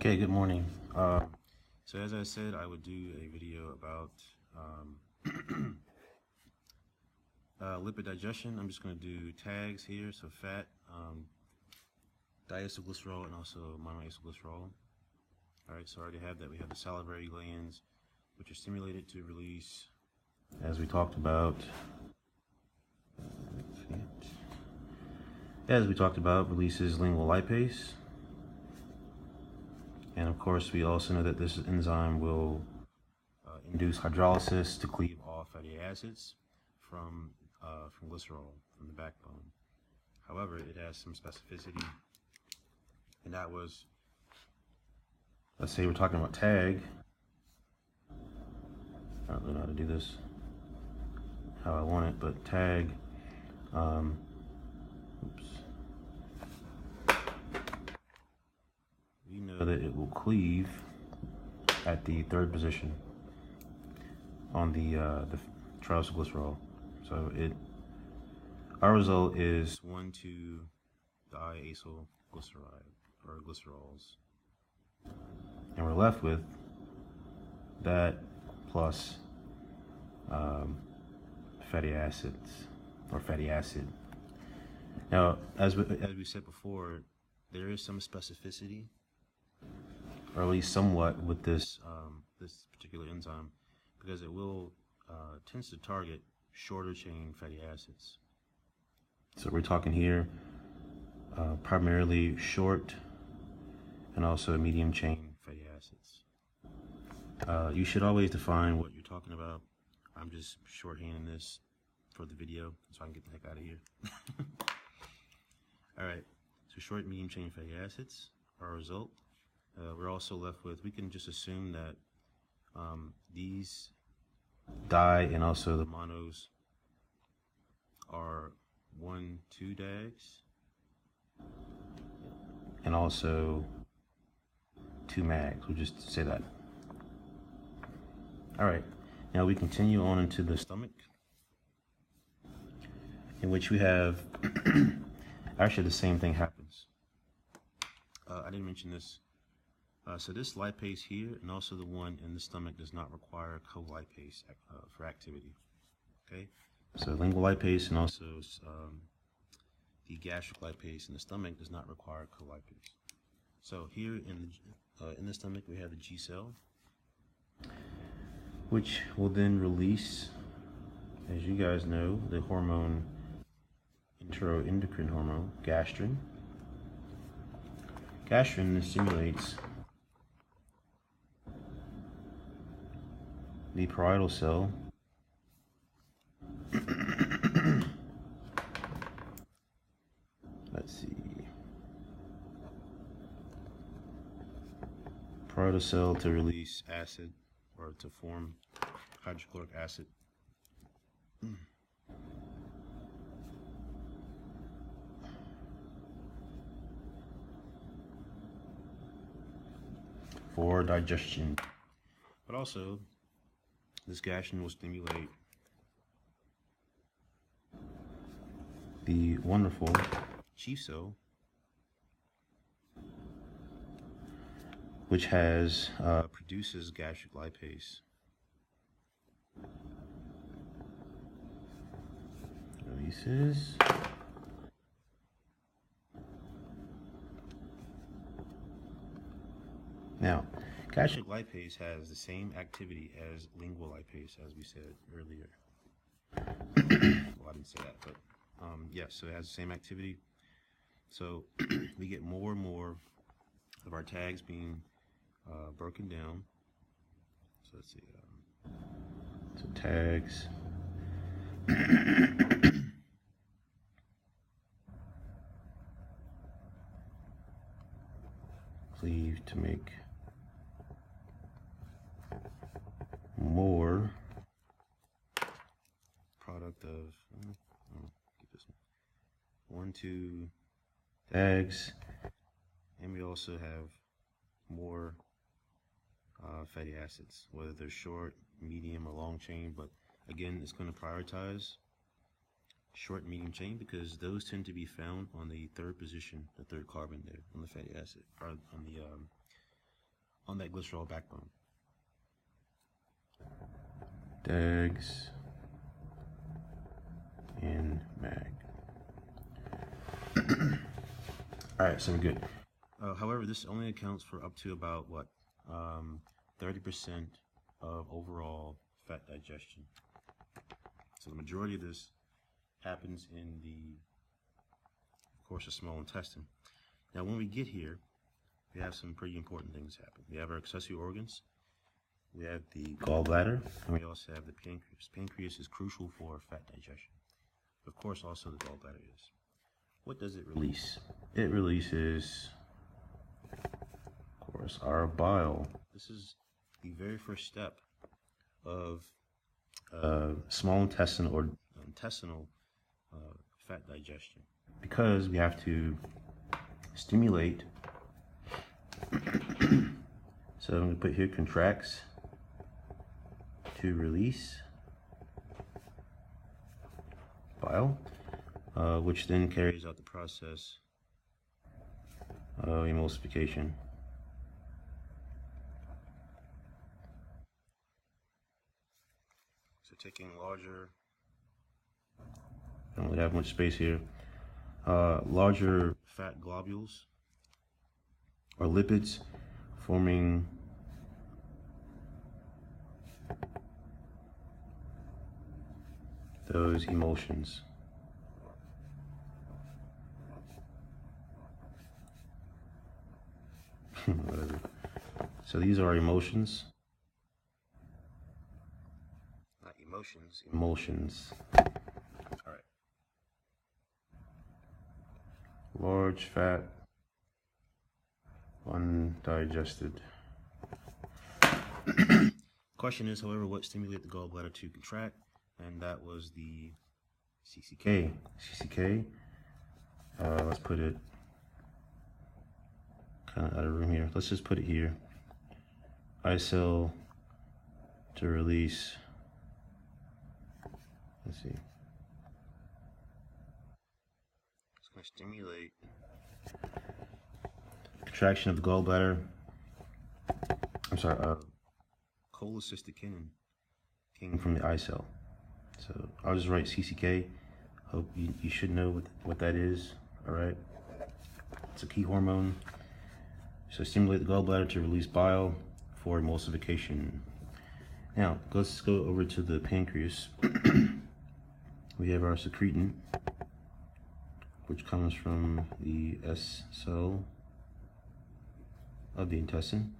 Okay, good morning. So as I said, I would do a video about lipid digestion. I'm just going to do tags here, so fat, diacylglycerol, and also monoacylglycerol. All right, so I already have that. We have the salivary glands, which are stimulated to release, as we talked about. Releases lingual lipase. And of course, we also know that this enzyme will induce hydrolysis to cleave off fatty acids from glycerol, from the backbone. However, it has some specificity, and that was, let's say we're talking about TAG. I don't really know how to do this how I want it, but TAG, we know that it will cleave at the third position on the triacylglycerol. So our result is 1,2-diacylglyceride or glycerols, and we're left with that plus fatty acids or fatty acid. Now, as we said before, there is some specificity, or at least somewhat, with this this particular enzyme, because it will tends to target shorter chain fatty acids. So we're talking here primarily short and also medium chain fatty acids. You should always define what you're talking about. I'm just shorthanding this for the video so I can get the heck out of here. All right, so short and medium chain fatty acids are a result. We're also left with, we can just assume that these di and also the monos are 1,2 DAGs and also 2 MAGs. We'll just say that. All right, now we continue on into the stomach, in which we have actually the same thing happens. I didn't mention this. So this lipase here and also the one in the stomach does not require co-lipase for activity. Okay, so lingual lipase and also the gastric lipase in the stomach does not require co-lipase. So here in the stomach we have the G cell, which will then release, as you guys know, the hormone, enteroendocrine hormone, gastrin. Gastrin stimulates the parietal cell let's see, parietal cell to release acid, or to form hydrochloric acid. For digestion. But also, this gastrin will stimulate the wonderful chief cell, which produces gastric lipase. Releases. Now, gastric lipase has the same activity as lingual lipase, as we said earlier. Well, I didn't say that, but yes, so it has the same activity. So we get more and more of our tags being broken down. So let's see. So tags. Cleave to make more product of get this one, 2 tags, and we also have more fatty acids, whether they're short, medium, or long chain. But again, it's going to prioritize short and medium chain because those tend to be found on the third position, the third carbon there on the fatty acid, or on the on that glycerol backbone. DAGs and MAG. Alright, so we're good. However, this only accounts for up to about, what, 30% of overall fat digestion. So the majority of this happens in the, of course, the small intestine. Now, when we get here, we have some pretty important things happen. We have our accessory organs, we have the gallbladder, and we also have the pancreas. Pancreas is crucial for fat digestion. Of course, also the gallbladder is. What does it release? It releases, of course, our bile. This is the very first step of small intestinal or intestinal fat digestion, because we have to stimulate. So I'm going to put here contracts to release bile, which then carries out the process of emulsification. So taking larger, I don't really have much space here, larger fat globules or lipids forming those emulsions. Whatever. So these are emulsions. Not emotions, emulsions. Alright. Large fat, undigested. Question is, however, what stimulated the gallbladder to contract? And that was the CCK. CCK, let's put it kind of out of room here. Let's just put it here. I-cell to release, let's see. It's going to stimulate contraction of the gallbladder. I'm sorry, cholecystokinin came from the I-cell. So I'll just write CCK. Hope you should know what that is. All right. It's a key hormone. So stimulate the gallbladder to release bile for emulsification. Now let's go over to the pancreas. We have our secretin, which comes from the S cell of the intestine.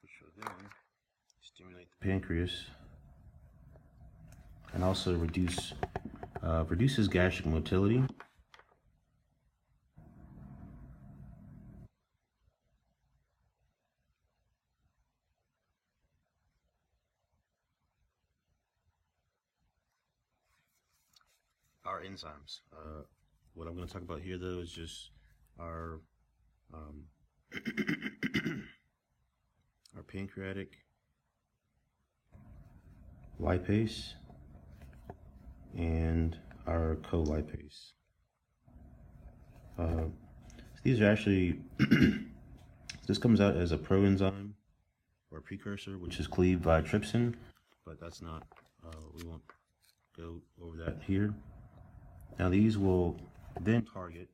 Which will then stimulate the pancreas and also reduces gastric motility. Our enzymes. What I'm going to talk about here, though, is just our our pancreatic lipase and our colipase. So these are actually this comes out as a proenzyme or a precursor, which is cleaved by trypsin, but that's not, we won't go over that here. Now these will then target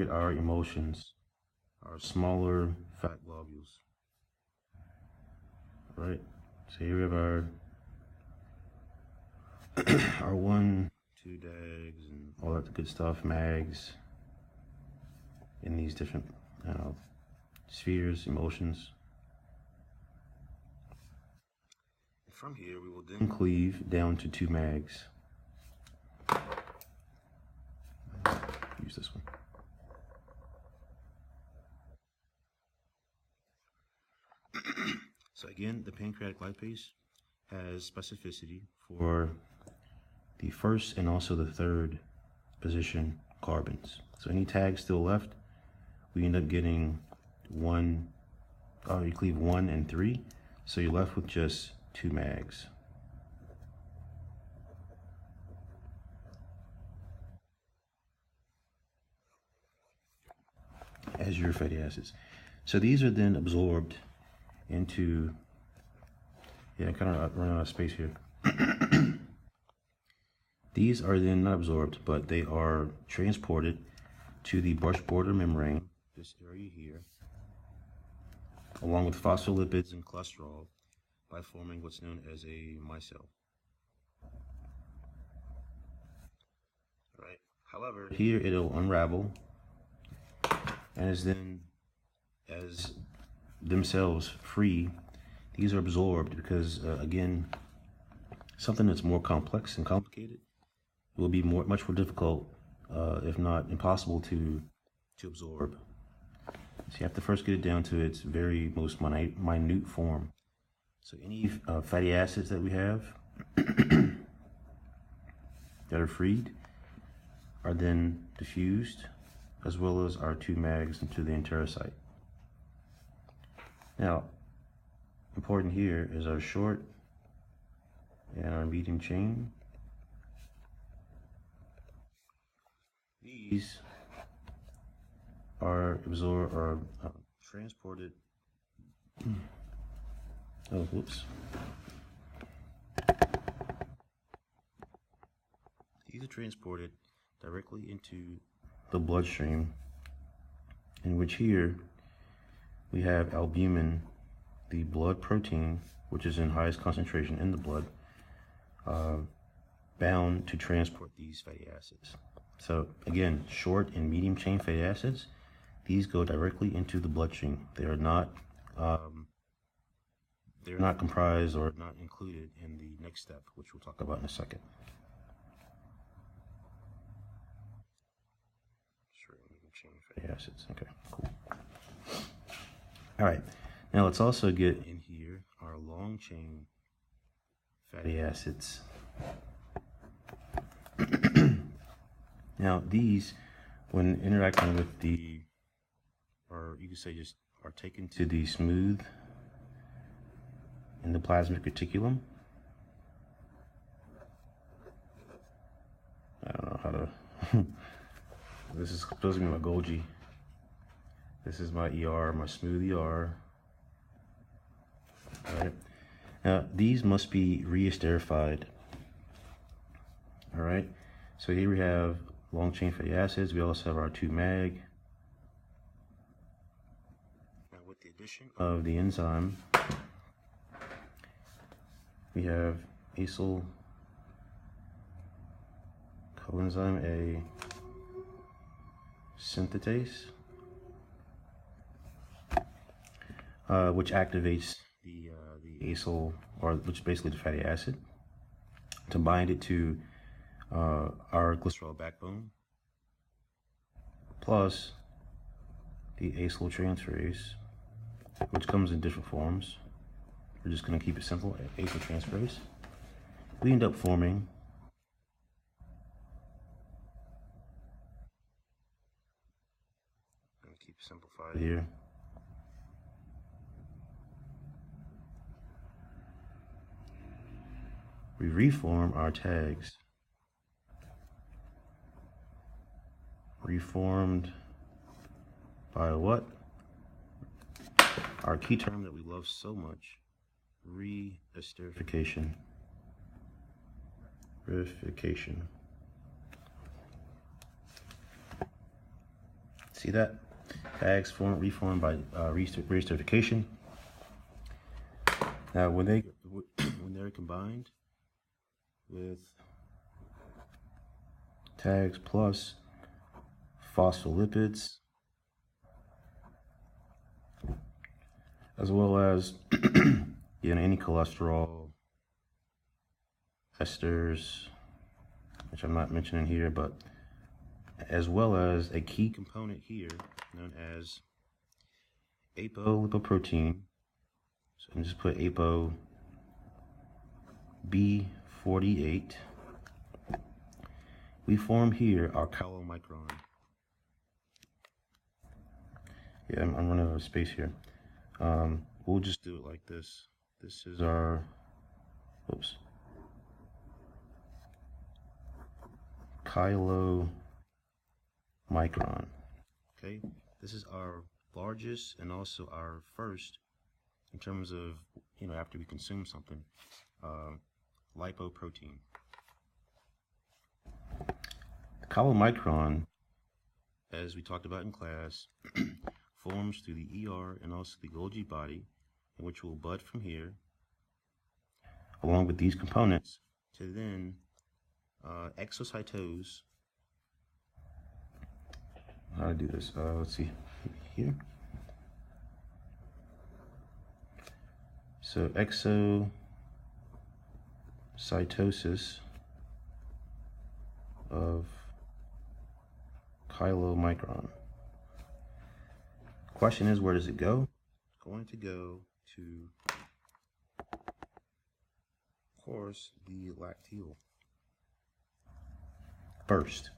our emulsions, our smaller fat globules. All right, so here we have our 1, 2 DAGs and all that good stuff, MAGs, in these different spheres, emulsions. From here, we will then cleave down to 2 MAGs. Use this one. So again, the pancreatic lipase has specificity for the first and also the third position carbons. So any tags still left, we end up getting you cleave 1 and 3. So you're left with just 2 mags. As your fatty acids. So these are then absorbed into, yeah, kind of running out of space here. These are then not absorbed, but they are transported to the brush border membrane, this area here, along with phospholipids and cholesterol, by forming what's known as a micelle. Right. However, here it'll unravel, and as themselves free, these are absorbed because, again, something that's more complex and complicated will be much more difficult, if not impossible, to absorb. So you have to first get it down to its very most minute form. So any fatty acids that we have that are freed are then diffused, as well as our 2 mags into the enterocyte. Now, important here is our short and our medium chain. These are absorbed or transported. Oh, whoops. These are transported directly into the bloodstream, in which here we have albumin, the blood protein, which is in highest concentration in the blood, bound to transport these fatty acids. So again, short and medium chain fatty acids, these go directly into the bloodstream. They are not comprised or not included in the next step, which we'll talk about in a second. Short and medium chain fatty acids. Okay, cool. All right, now let's also get in here our long chain fatty acids. Now these, when interacting with the, or you could say just are taken to the smooth endoplasmic reticulum. I don't know how to, this is supposed to be my Golgi. This is my ER, my smooth ER. All right. Now these must be re-esterified. All right. So here we have long chain fatty acids. We also have our 2 mag. Now with the addition of the enzyme, we have acyl coenzyme A synthetase, which activates the acyl, or which is basically the fatty acid, to bind it to our glycerol backbone, plus the acyl transferase, which comes in different forms. We're just going to keep it simple, acyl transferase. We end up forming keep it simplified here. We reform our tags. Reformed by what? Our key term that we love so much, re-esterification. Verification. See that? Tags reformed by re-esterification. Now, when they're combined with tags plus phospholipids, as well as any cholesterol, esters, which I'm not mentioning here, but as well as a key component here known as apolipoprotein. So I'm just put apo B48. We form here our chylomicron. Yeah, I'm running out of space here. We'll just do it like this. This is our oops, kilomicron. Okay, this is our largest and also our first in terms of, after we consume something, lipoprotein. The kilomicron, as we talked about in class, forms through the ER and also the Golgi body, which will bud from here, along with these components, to then exocytose. How to do this? Let's see here. So exocytosis of kilomicron. Question is, where does it go? It's going to go to, of course, the lacteal first.